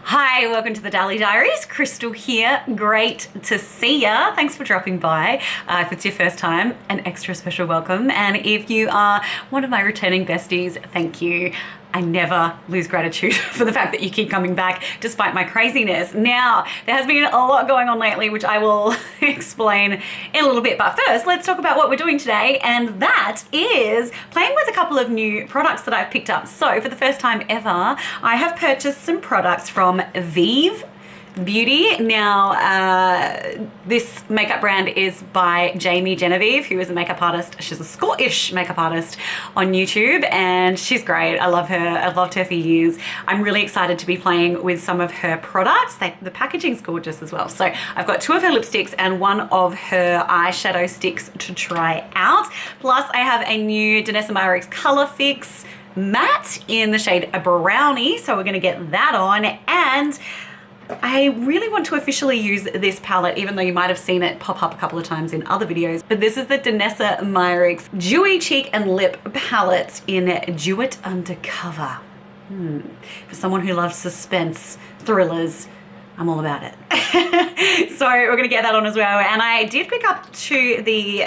Hi, welcome to the Dally Diaries. Kristel here. Great to see ya. Thanks for dropping by. If it's your first time, an extra special welcome. And if you are one of my returning besties, thank you. I never lose gratitude for the fact that you keep coming back despite my craziness. Now, there has been a lot going on lately, which I will explain in a little bit. But first, let's talk about what we're doing today. And that is playing with a couple of new products that I've picked up. So for the first time ever, I have purchased some products from Vieve Beauty. Now, this makeup brand is by Genevieve, who is a makeup artist. She's a Scottish makeup artist on YouTube, and she's great. I love her. I've loved her for years. I'm really excited to be playing with some of her products. The packaging's gorgeous as well. So I've got two of her lipsticks and one of her eyeshadow sticks to try out. Plus, I have a new Danessa Myricks Colorfix matte in the shade Brownie. So we're going to get that on. And I really want to officially use this palette, even though you might have seen it pop up a couple of times in other videos. But this is the Danessa Myricks Dewy Cheek and Lip Palette in Do It Undercover. For someone who loves suspense thrillers, I'm all about it. So we're going to get that on as well. And I did pick up to the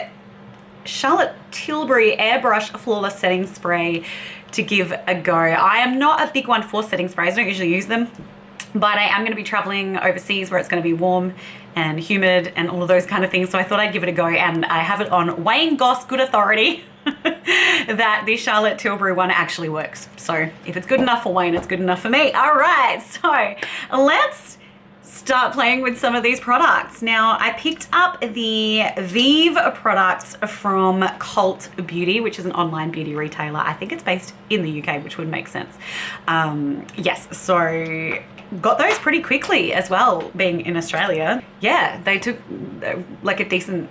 Charlotte Tilbury Airbrush Flawless Setting Spray to give a go. I am not a big one for setting sprays. I don't usually use them. But I am going to be traveling overseas where it's going to be warm and humid and all of those kind of things. So I thought I'd give it a go, and I have it on Wayne Goss good authority that the Charlotte Tilbury one actually works. So if it's good enough for Wayne, it's good enough for me. All right, so let's start playing with some of these products. Now, I picked up the Vieve products from Cult Beauty, which is an online beauty retailer. I think it's based in the UK, which would make sense. Yes, so got those pretty quickly as well, being in Australia. Yeah, they took like a decent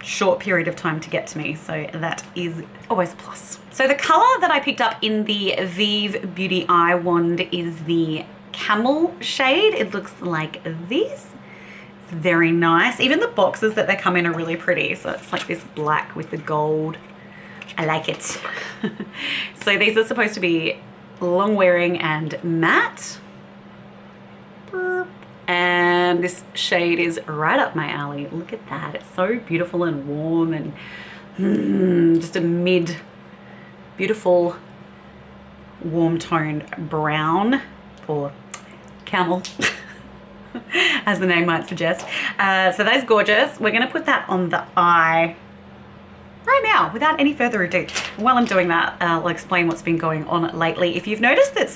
short period of time to get to me, so that is always a plus. So the color that I picked up in the Vieve Beauty Eye Wand is the Camel shade. It looks like this. It's very nice. Even the boxes that they come in are really pretty. So it's like this black with the gold. I like it. So these are supposed to be long wearing and matte. And this shade is right up my alley. Look at that. It's so beautiful and warm and just a beautiful warm toned brown, or camel, as the name might suggest. So that's gorgeous. We're going to put that on the eye right now without any further ado. While I'm doing that, I'll explain what's been going on lately. If you've noticed that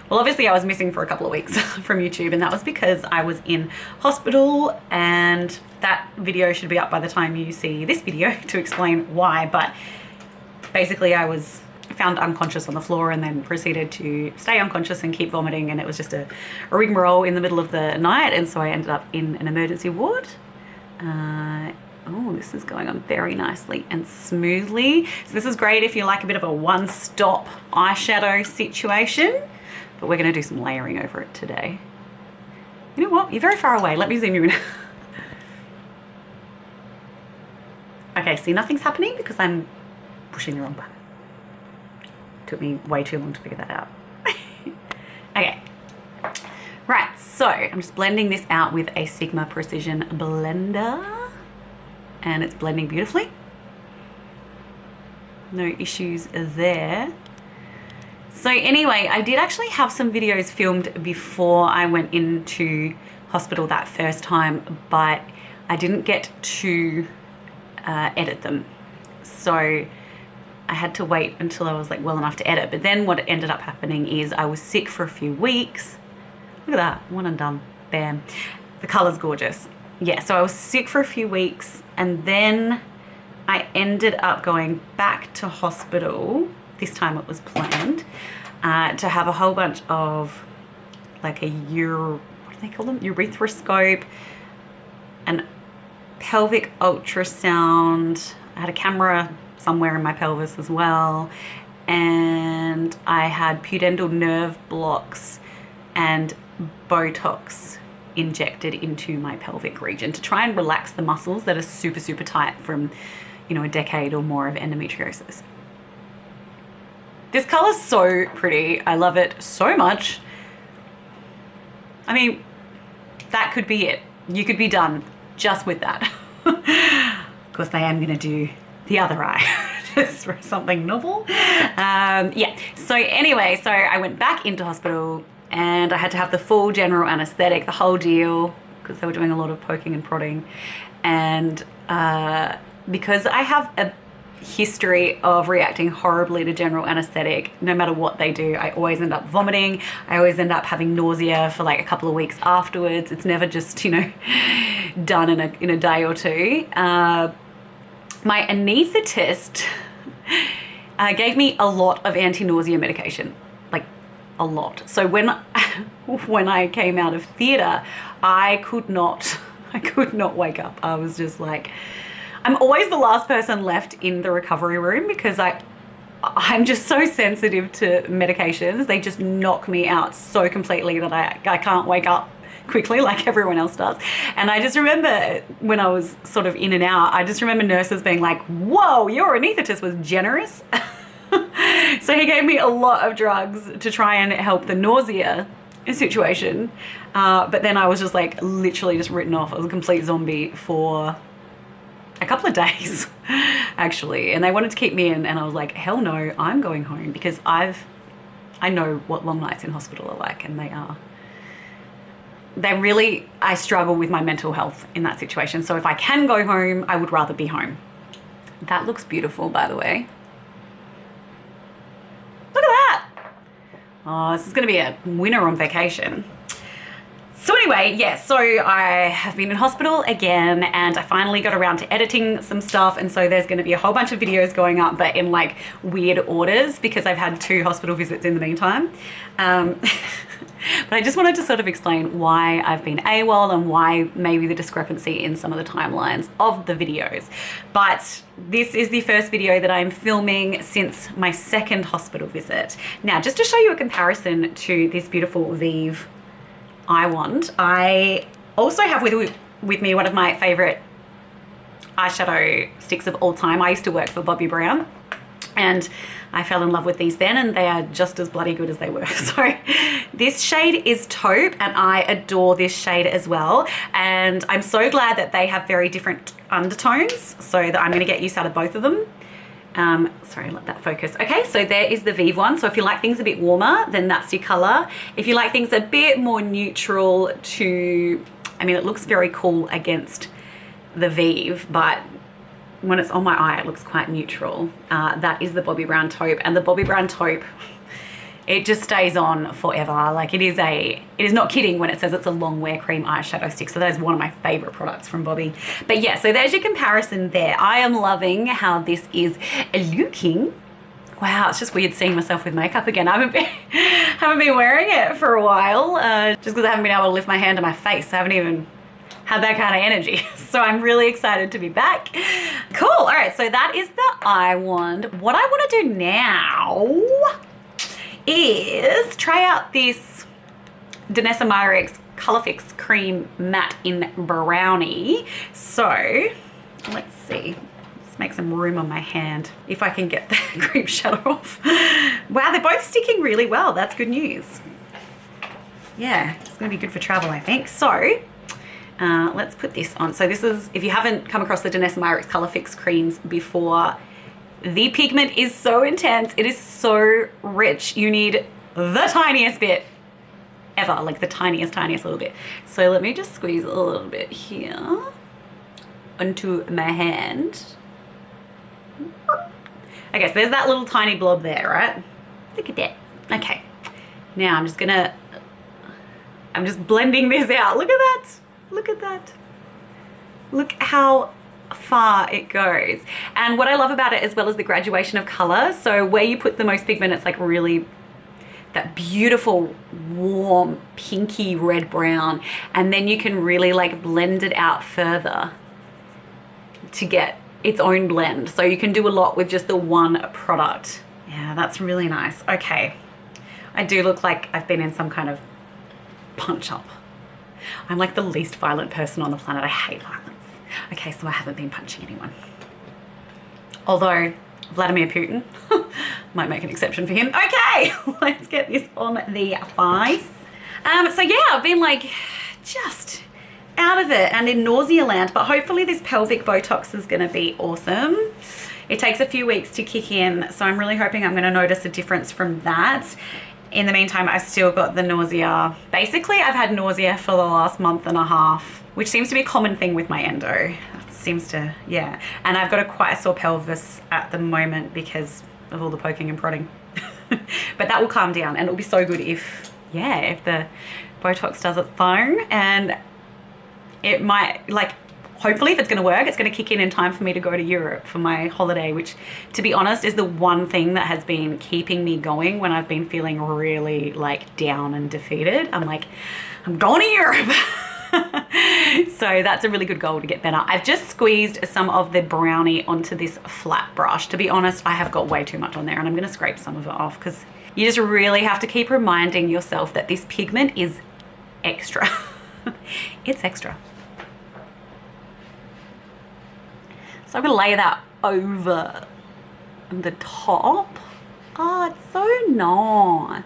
well, obviously I was missing for a couple of weeks from YouTube, and that was because I was in hospital, and that video should be up by the time you see this video to explain why. But basically I was found unconscious on the floor and then proceeded to stay unconscious and keep vomiting, and it was just a rigmarole in the middle of the night, and so I ended up in an emergency ward. Oh, this is going on very nicely and smoothly. So this is great if you like a bit of a one-stop eyeshadow situation. But we're going to do some layering over it today. You know what? You're very far away. Let me zoom you in. Okay, see, nothing's happening because I'm pushing the wrong button. Took me way too long to figure that out. Okay. Right, so I'm just blending this out with a Sigma Precision blender. And it's blending beautifully. No issues there. So anyway, I did actually have some videos filmed before I went into hospital that first time, but I didn't get to edit them. So I had to wait until I was like well enough to edit. But then what ended up happening is I was sick for a few weeks. Look at that, one and done, bam. The color's gorgeous. Yeah, so I was sick for a few weeks, and then I ended up going back to hospital. This time it was planned to have a whole bunch of like what do they call them? Urethroskop and pelvic ultrasound. I had a camera somewhere in my pelvis as well. And I had pudendal nerve blocks and Botox injected into my pelvic region to try and relax the muscles that are super, super tight from, a decade or more of endometriosis. This color's so pretty. I love it so much. I mean, that could be it. You could be done just with that. Of course, I am going to do the other eye just for something novel. Yeah, so anyway, so I went back into hospital and I had to have the full general anesthetic, the whole deal, because they were doing a lot of poking and prodding. And because I have a history of reacting horribly to general anesthetic, no matter what they do, I always end up vomiting. I always end up having nausea for like a couple of weeks afterwards. It's never just, you know, done in a day or two. My anaesthetist gave me a lot of anti-nausea medication, like a lot. So when I came out of theatre, I could not wake up. I was just like, I'm always the last person left in the recovery room because I'm just so sensitive to medications. They just knock me out so completely that I can't wake up quickly like everyone else does. And I just remember when I was sort of in and out, I just remember nurses being like, whoa, your anaesthetist was generous. So he gave me a lot of drugs to try and help the nausea situation. But then I was just like literally just written off. I was a complete zombie for a couple of days actually, and they wanted to keep me in, and I was like, hell no, I'm going home, because I know what long nights in hospital are like, and I struggle with my mental health in that situation. So if I can go home, I would rather be home. That looks beautiful, by the way. Look at that. Oh, this is going to be a winner on vacation. So anyway, yeah, so I have been in hospital again, and I finally got around to editing some stuff, and so there's going to be a whole bunch of videos going up, but in like weird orders, because I've had 2 hospital visits in the meantime. But I just wanted to sort of explain why I've been AWOL and why maybe the discrepancy in some of the timelines of the videos. But this is the first video that I'm filming since my 2nd hospital visit. Now, just to show you a comparison to this beautiful Vieve eye wand, I also have with me one of my favorite eyeshadow sticks of all time. I used to work for Bobbi Brown, and I fell in love with these then, and they are just as bloody good as they were. So this shade is Taupe, and I adore this shade as well. And I'm so glad that they have very different undertones, so that I'm going to get use out of both of them. Sorry, let that focus. Okay, so there is the Vieve one. So if you like things a bit warmer, then that's your color. If you like things a bit more neutral to, I mean, it looks very cool against the Vieve, but when it's on my eye, it looks quite neutral. That is the Bobbi Brown Taupe, and the Bobbi Brown Taupe, it just stays on forever. Like it is not kidding when it says it's a long wear cream eyeshadow stick. So that is one of my favorite products from Bobbi. But yeah, so there's your comparison there. I am loving how this is looking. Wow, it's just weird seeing myself with makeup again. I haven't been wearing it for a while, just because I haven't been able to lift my hand to my face. I haven't even had that kind of energy. So I'm really excited to be back. Cool. All right, so that is the eye wand. What I want to do now is try out this Danessa Myricks Colorfix Cream Matte in Brownie. So let's see. Let's make some room on my hand if I can get the cream shadow off. Wow, they're both sticking really well. That's good news. Yeah, it's going to be good for travel, I think. So let's put this on. So this is, if you haven't come across the Danessa Myricks Colorfix creams before, the pigment is so intense. It is so rich. You need the tiniest bit ever, like the tiniest little bit. So let me just squeeze a little bit here onto my hand. Okay, so there's that little tiny blob there, right? Look at that. Okay, now I'm just blending this out. Look at that. Look at that. Look how far it goes. And what I love about it as well is the graduation of color. So where you put the most pigment, it's like really that beautiful warm pinky red brown, and then you can really like blend it out further to get its own blend. So you can do a lot with just the one product. Yeah, that's really nice. Okay, I do look like I've been in some kind of punch up. I'm like the least violent person on the planet. I hate violence. Okay, so I haven't been punching anyone. Although Vladimir Putin might make an exception for him. Okay, let's get this on the face. So yeah, I've been like just out of it and in nausea land, but hopefully this pelvic Botox is going to be awesome. It takes a few weeks to kick in, so I'm really hoping I'm going to notice a difference from that. In the meantime, I've still got the nausea. Basically, I've had nausea for the last month and a half, which seems to be a common thing with my endo. It seems to, yeah. And I've got quite a sore pelvis at the moment because of all the poking and prodding. But that will calm down, and it'll be so good if, yeah, if the Botox does its thing, and it might, like, hopefully if it's going to work, it's going to kick in time for me to go to Europe for my holiday, which, to be honest, is the one thing that has been keeping me going when I've been feeling really like down and defeated. I'm like, I'm going to Europe. So that's a really good goal to get better. I've just squeezed some of the Brownie onto this flat brush. To be honest, I have got way too much on there, and I'm going to scrape some of it off because you just really have to keep reminding yourself that this pigment is extra. It's extra. So I'm going to lay that over the top. Oh, it's so nice.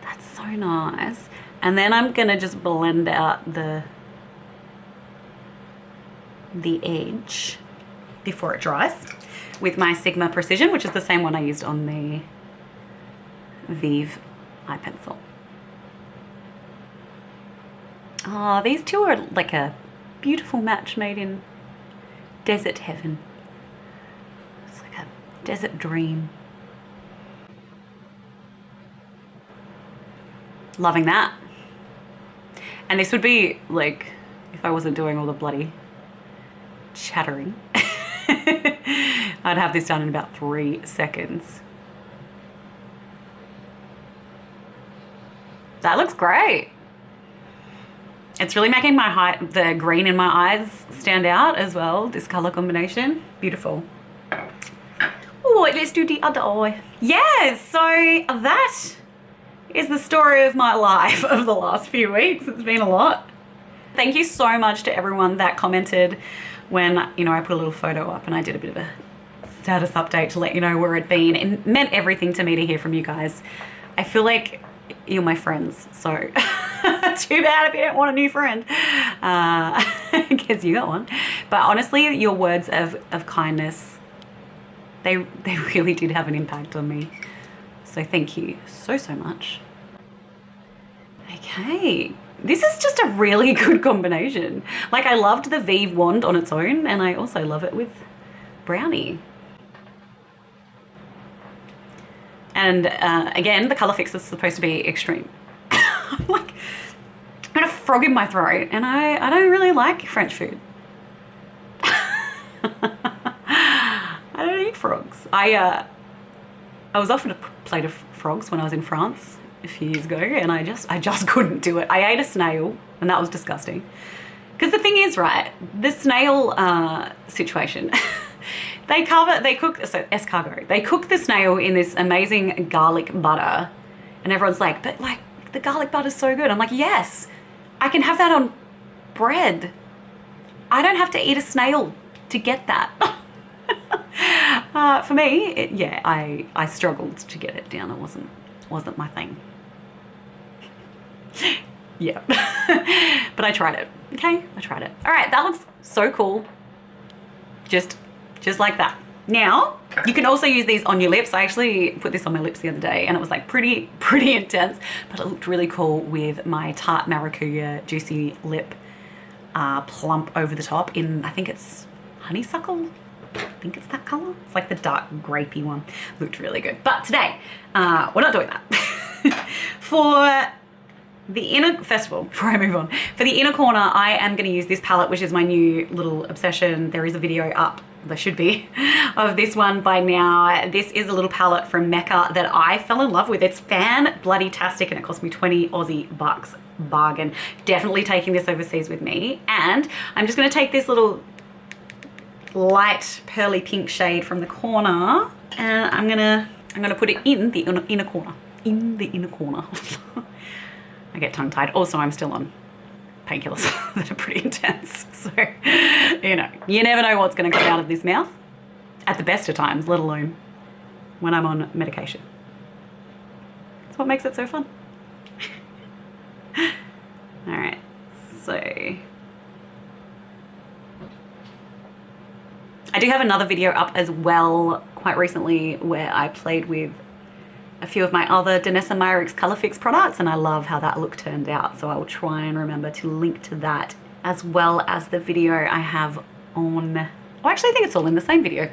That's so nice. And then I'm going to just blend out the edge before it dries with my Sigma Precision, which is the same one I used on the Vieve eye pencil. Oh, these two are like a beautiful match made in desert heaven. It's like a desert dream. Loving that. And this would be like, if I wasn't doing all the bloody chattering, I'd have this done in about 3 seconds. That looks great. It's really making the green in my eyes stand out as well, this color combination. Beautiful. Oh, let's do the other eye. Yeah, so that is the story of my life of the last few weeks. It's been a lot. Thank you so much to everyone that commented when, you know, I put a little photo up and I did a bit of a status update to let you know where it'd been. It meant everything to me to hear from you guys. I feel like you're my friends, so too bad if you don't want a new friend, because you got one. But honestly, your words of kindness, they really did have an impact on me. So thank you so much. Okay, this is just a really good combination. Like, I loved the Vieve wand on its own, and I also love it with Brownie. And again, the Colorfix is supposed to be extreme. I'm like, I've got a frog in my throat, and I don't really like French food. I don't eat frogs. I was offered a plate of frogs when I was in France a few years ago, and I just couldn't do it. I ate a snail, and that was disgusting. Because the thing is, right, the snail situation. They cook the snail in this amazing garlic butter, and everyone's like, but like, the garlic butter's so good. I'm like, yes, I can have that on bread. I don't have to eat a snail to get that. For me, yeah, I struggled to get it down. It wasn't my thing. Yeah. But I tried it. Okay, I tried it. All right, that looks so cool. Just like that. Now, you can also use these on your lips. I actually put this on my lips the other day, and it was like pretty intense, but it looked really cool with my Tarte Maracuja Juicy Lip plump over the top in, I think it's honeysuckle. I think it's that color. It's like the dark grapey one. Looked really good. But today, we're not doing that. For the inner, first of all, before I move on, for the inner corner, I am going to use this palette, which is my new little obsession. There is a video up, there should be, of this one by now. This is a little palette from Mecca that I fell in love with. It's fan-bloody-tastic, and it cost me 20 Aussie bucks. Bargain. Definitely taking this overseas with me. And I'm just going to take this little light pearly pink shade from the corner, and I'm gonna put it in the inner corner. In the inner corner. I get tongue-tied. Also, I'm still on painkillers that are pretty intense. So, you know, you never know what's going to come out of this mouth at the best of times, let alone when I'm on medication. That's what makes it so fun. So I do have another video up as well quite recently where I played with a few of my other Danessa Myricks Colorfix products, and I love how that look turned out. So I will try and remember to link to that, as well as the video I have on, well, actually I think it's all in the same video,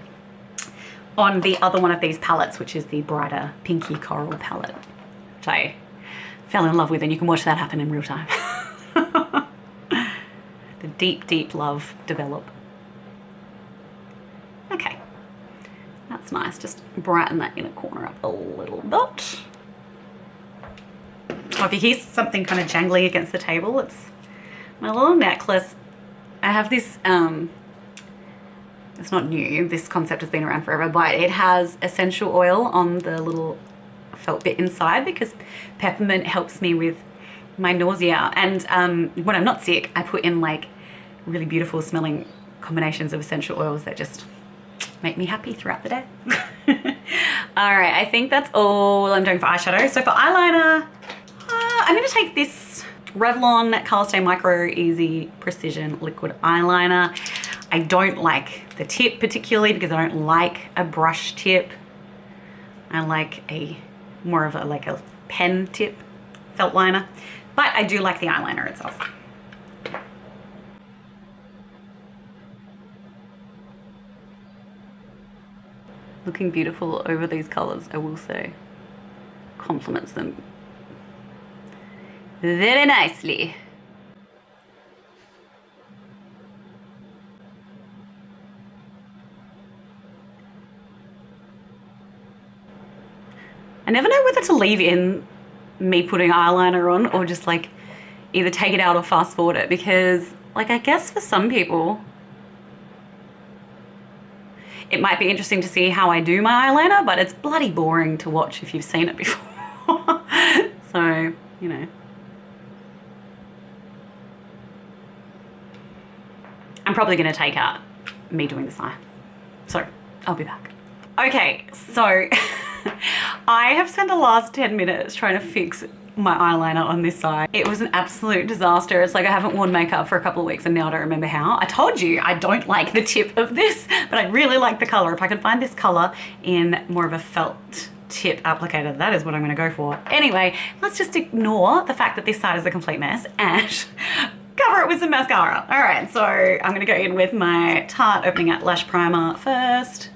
on the other one of these palettes, which is the brighter pinky coral palette, which I fell in love with, and you can watch that happen in real time. The deep, deep love develop. Okay, that's nice. Just brighten that inner corner up a little bit. Oh, if you hear something kind of jangly against the table, it's my little necklace. I have this, it's not new, this concept has been around forever, but it has essential oil on the little felt bit inside because peppermint helps me with my nausea. And when I'm not sick, I put in like really beautiful smelling combinations of essential oils that just make me happy throughout the day. All right, I think that's all I'm doing for eyeshadow. So for eyeliner, I'm gonna take this Revlon Colorstay Micro Easy Precision Liquid Eyeliner. I don't like the tip particularly because I don't like a brush tip. I like a more of a like a pen tip felt liner, but I do like the eyeliner itself. Looking beautiful over these colors, I will say. Complements them very nicely. I never know whether to leave in me putting eyeliner on or just like either take it out or fast forward it, because like I guess for some people it might be interesting to see how I do my eyeliner, but it's bloody boring to watch if you've seen it before. So, you know. I'm probably gonna take out me doing this eye. So, I'll be back. Okay, so I have spent the last 10 minutes trying to fix my eyeliner on this side. It was an absolute disaster. It's like I haven't worn makeup for a couple of weeks and now I don't remember how. I told you I don't like the tip of this, but I really like the color. If I can find this color in more of a felt tip applicator, that is what I'm gonna go for. Anyway, let's just ignore the fact that this side is a complete mess and cover it with some mascara. All right, so I'm gonna go in with my Tarte Opening Out Lash Primer first,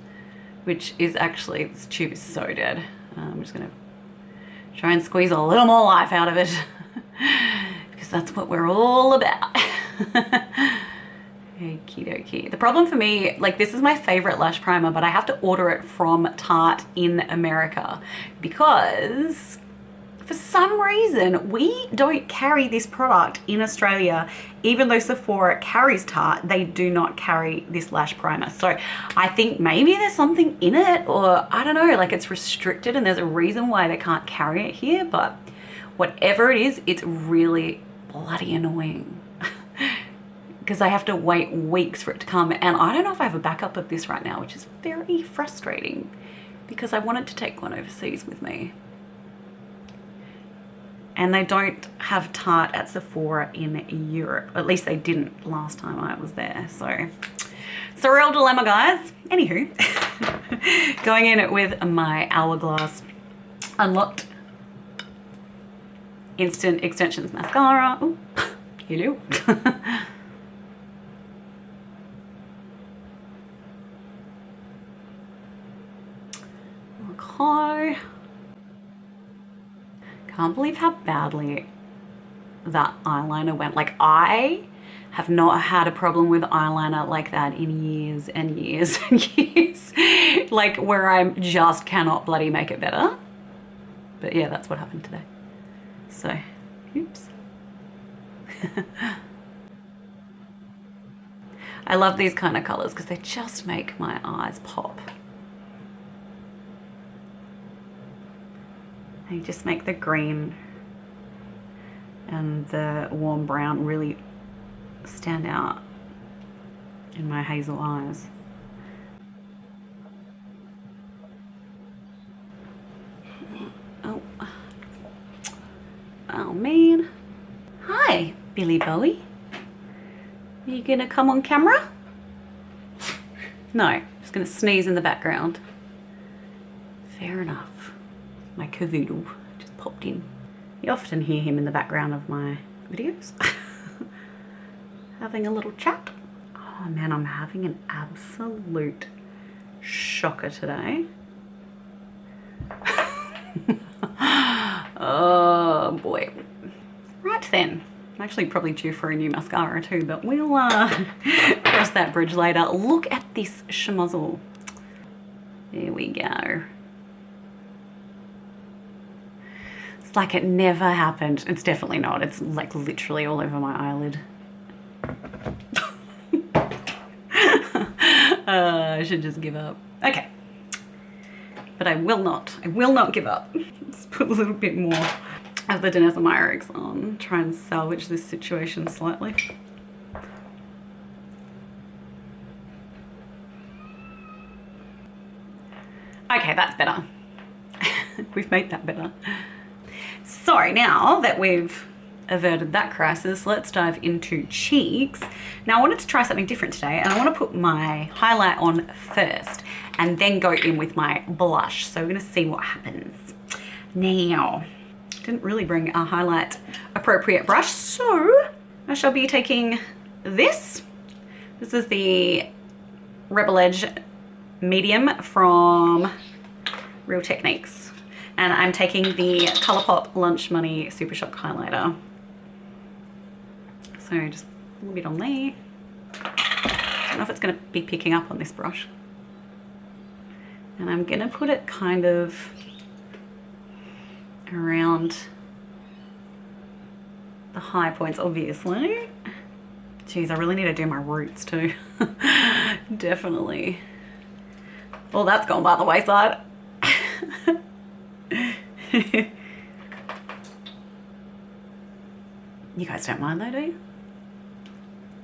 which is actually, this tube is so dead. I'm just gonna try and squeeze a little more life out of it because that's what we're all about. Okie dokie. The problem for me, like this is my favorite lash primer, but I have to order it from Tarte in America because for some reason we don't carry this product in Australia. Even though Sephora carries Tarte, they do not carry this lash primer. So I think maybe there's something in it, or I don't know, like it's restricted and there's a reason why they can't carry it here, but whatever it is, it's really bloody annoying because I have to wait weeks for it to come. And I don't know if I have a backup of this right now, which is very frustrating because I wanted to take one overseas with me. And they don't have Tarte at Sephora in Europe. At least they didn't last time I was there. So, surreal dilemma, guys. Anywho, going in with my Hourglass Unlocked Instant Extensions Mascara. Ooh, hello. Okay. Can't believe how badly that eyeliner went. Like I have not had a problem with eyeliner like that in years and years and years. Like where I just cannot bloody make it better. But yeah, that's what happened today. So, oops. I love these kind of colors because they just make my eyes pop. They just make the green and the warm brown really stand out in my hazel eyes. Oh, oh man. Hi, Billy Bowie. Are you gonna come on camera? No, just gonna sneeze in the background. Fair enough. My cavoodle just popped in. You often hear him in the background of my videos. Having a little chat. Oh man, I'm having an absolute shocker today. Oh boy. Right then. I'm actually probably due for a new mascara too, but we'll cross that bridge later. Look at this schmozzle. There we go. It's like it never happened. It's definitely not. It's like literally all over my eyelid. I should just give up. Okay. But I will not give up. Let's put a little bit more of the Danessa Myricks on, try and salvage this situation slightly. Okay, that's better. We've made that better. So now that we've averted that crisis, let's dive into cheeks. Now I wanted to try something different today, and I want to put my highlight on first and then go in with my blush. So we're going to see what happens. Now, didn't really bring a highlight appropriate brush, so I shall be taking this. This is the Rebel Edge medium from Real Techniques, and I'm taking the Colourpop Lunch Money Super Shock highlighter. So just a little bit on there. I don't know if it's going to be picking up on this brush, and I'm going to put it kind of around the high points, obviously. Geez, I really need to do my roots too. Definitely. Well, that's gone by the wayside. You guys don't mind though, do you?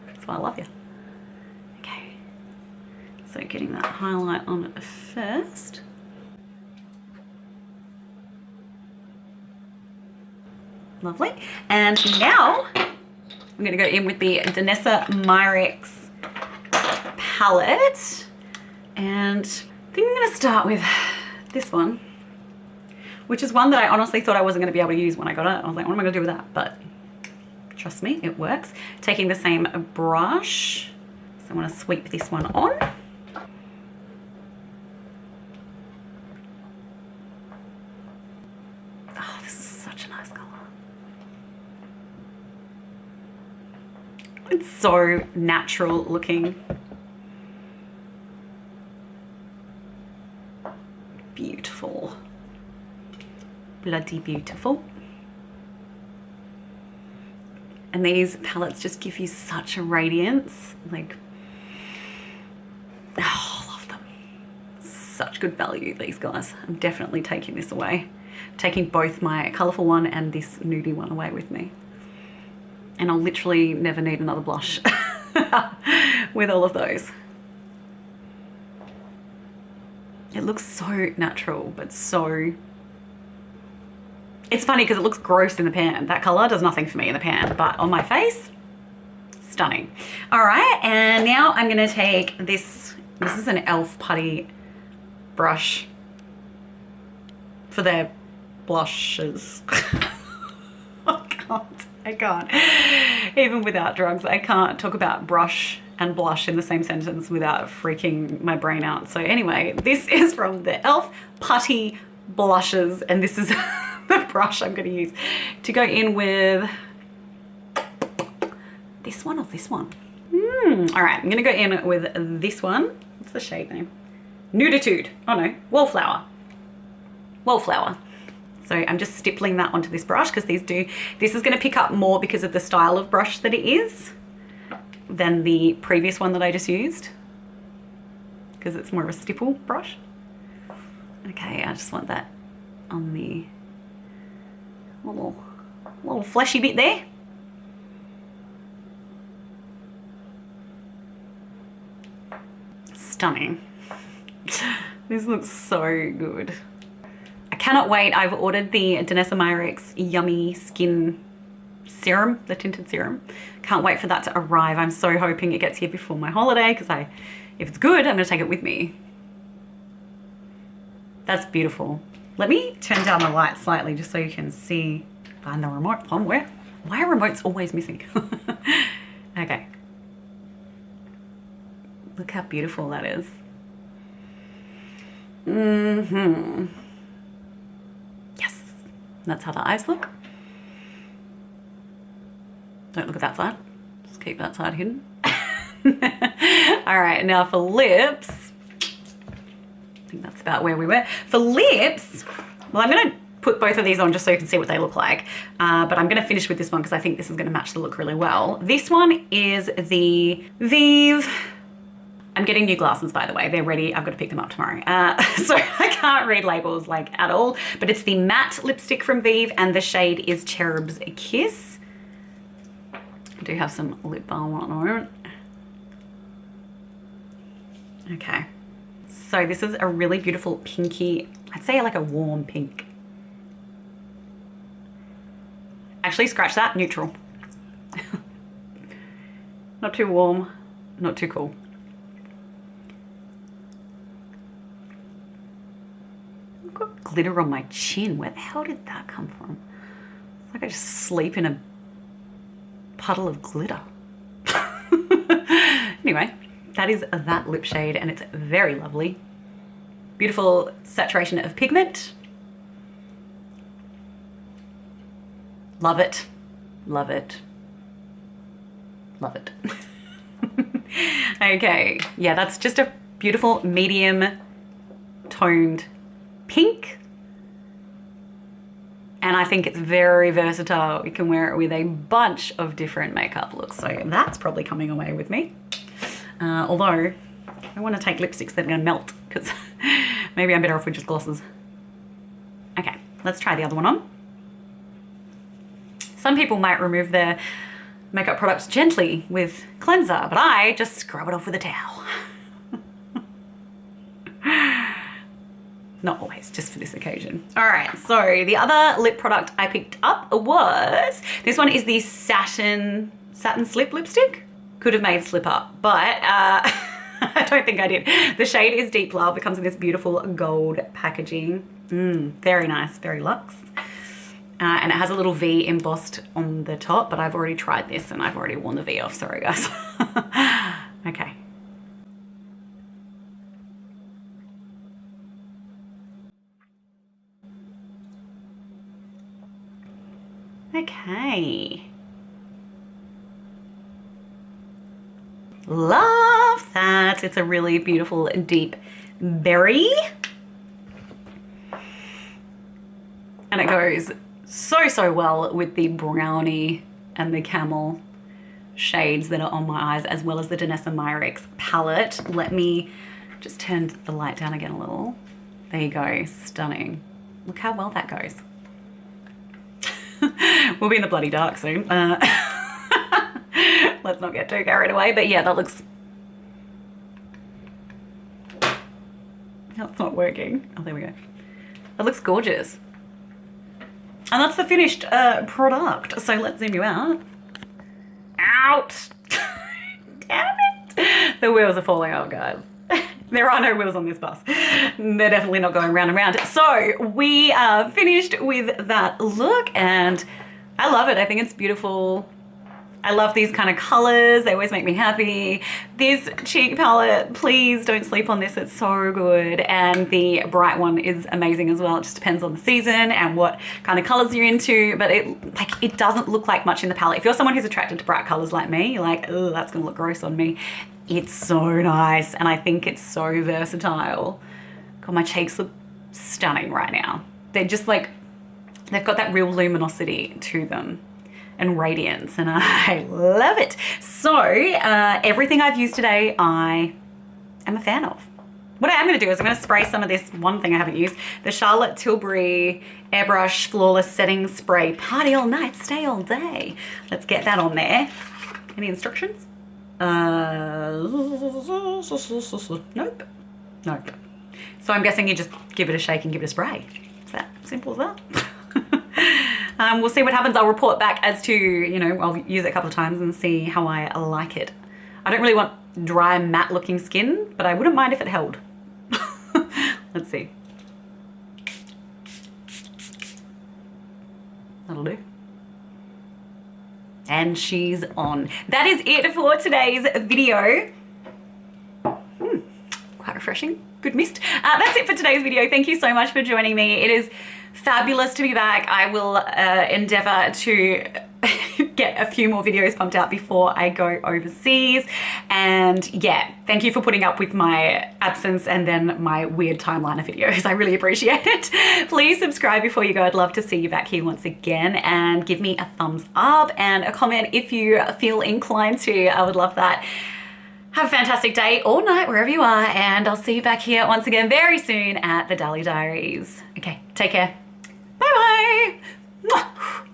That's why I love you. Okay. So getting that highlight on first. Lovely. And now I'm going to go in with the Danessa Myricks palette. And I think I'm going to start with this one, which is one that I honestly thought I wasn't going to be able to use when I got it. I was like, what am I going to do with that? But trust me, it works. Taking the same brush. So I want to sweep this one on. Oh, this is such a nice color. It's so natural looking. Beautiful. Bloody beautiful. And these palettes just give you such a radiance. Like, oh, I love them. Such good value, these guys. I'm definitely taking this away. I'm taking both my colourful one and this nudie one away with me. And I'll literally never need another blush with all of those. It looks so natural, but so... It's funny because it looks gross in the pan. That color does nothing for me in the pan, but on my face, stunning. All right, and now I'm gonna take this. This is an e.l.f. putty brush for their blushes. I can't. Even without drugs, I can't talk about brush and blush in the same sentence without freaking my brain out. So anyway, this is from the e.l.f. Putty blushes, and this is the brush I'm going to use to go in with this one or this one. All right, I'm going to go in with this one. What's the shade name? Nuditude. Oh no, Wallflower. Wallflower. So I'm just stippling that onto this brush because this is going to pick up more because of the style of brush that it is than the previous one that I just used, because it's more of a stipple brush. Okay, I just want that on the little fleshy bit there. Stunning. This looks so good. I cannot wait. I've ordered the Danessa Myricks Yummy Skin serum, the tinted serum. Can't wait for that to arrive. I'm so hoping it gets here before my holiday because if it's good, I'm gonna take it with me. That's beautiful. Let me turn down the light slightly just so you can see. Find the remote somewhere. Why are remotes always missing? Okay. Look how beautiful that is. Yes. That's how the eyes look. Don't look at that side. Just keep that side hidden. All right, now for lips. I think that's about where we were. For lips, well, I'm gonna put both of these on just so you can see what they look like. But I'm gonna finish with this one because I think this is gonna match the look really well. This one is the Vieve. I'm getting new glasses, by the way. They're ready. I've got to pick them up tomorrow. So I can't read labels like at all, but it's the matte lipstick from Vieve and the shade is Cherubs Kiss. I do have some lip balm on the moment. Okay. So this is a really beautiful pinky, I'd say like a warm pink. Actually, scratch that, neutral. Not too warm, not too cool. I've got glitter on my chin. Where the hell did that come from? It's like I just sleep in a puddle of glitter. Anyway, that is that lip shade and it's very lovely. Beautiful saturation of pigment. Love it, love it, love it. Okay, yeah, that's just a beautiful medium toned pink. And I think it's very versatile. You can wear it with a bunch of different makeup looks. So that's probably coming away with me. Although I want to take lipsticks that are gonna melt because maybe I'm better off with just glosses. Okay, let's try the other one on. Some people might remove their makeup products gently with cleanser, but I just scrub it off with a towel. Not always, just for this occasion. All right, so the other lip product I picked up was, this one is the Satin Slip lipstick. Could have made slip up, but I don't think I did. The shade is Deep Love. It comes in this beautiful gold packaging. Very nice, very luxe. And it has a little V embossed on the top, but I've already tried this and I've already worn the V off, sorry guys. Okay. Okay. Love that. It's a really beautiful deep berry. And it goes so well with the Brownie and the Camel shades that are on my eyes, as well as the Danessa Myricks palette. Let me just turn the light down again a little. There you go, stunning. Look how well that goes. We'll be in the bloody dark soon. Let's not get too carried away, but yeah, that looks... That's not working. Oh, there we go. That looks gorgeous. And that's the finished product. So let's zoom you out. Out! Damn it! The wheels are falling out, guys. There are no wheels on this bus. They're definitely not going round and round. So we are finished with that look and I love it. I think it's beautiful. I love these kind of colors. They always make me happy. This cheek palette, please don't sleep on this. It's so good. And the bright one is amazing as well. It just depends on the season and what kind of colors you're into, but it doesn't look like much in the palette. If you're someone who's attracted to bright colors like me, you're like, oh, that's gonna look gross on me. It's so nice. And I think it's so versatile. God, my cheeks look stunning right now. They're just like, they've got that real luminosity to them and radiance, and I love it. So everything I've used today, I am a fan of. What I am gonna do is I'm gonna spray some of this one thing I haven't used, the Charlotte Tilbury Airbrush Flawless Setting Spray. Party all night, stay all day. Let's get that on there. Any instructions? Nope. Nope. So I'm guessing you just give it a shake and give it a spray. It's that simple as that. We'll see what happens. I'll report back as to, you know, I'll use it a couple of times and see how I like it. I don't really want dry, matte looking skin, but I wouldn't mind if it held. Let's see. That'll do. And she's on. That is it for today's video. Quite refreshing. Good mist. That's it for today's video. Thank you so much for joining me. It is fabulous to be back. I will endeavor to get a few more videos pumped out before I go overseas. And yeah, thank you for putting up with my absence and then my weird timeline of videos. I really appreciate it. Please subscribe before you go. I'd love to see you back here once again, and give me a thumbs up and a comment if you feel inclined to. I would love that. Have a fantastic day or night wherever you are, and I'll see you back here once again very soon at the Dally Diaries. Okay, take care. Bye bye.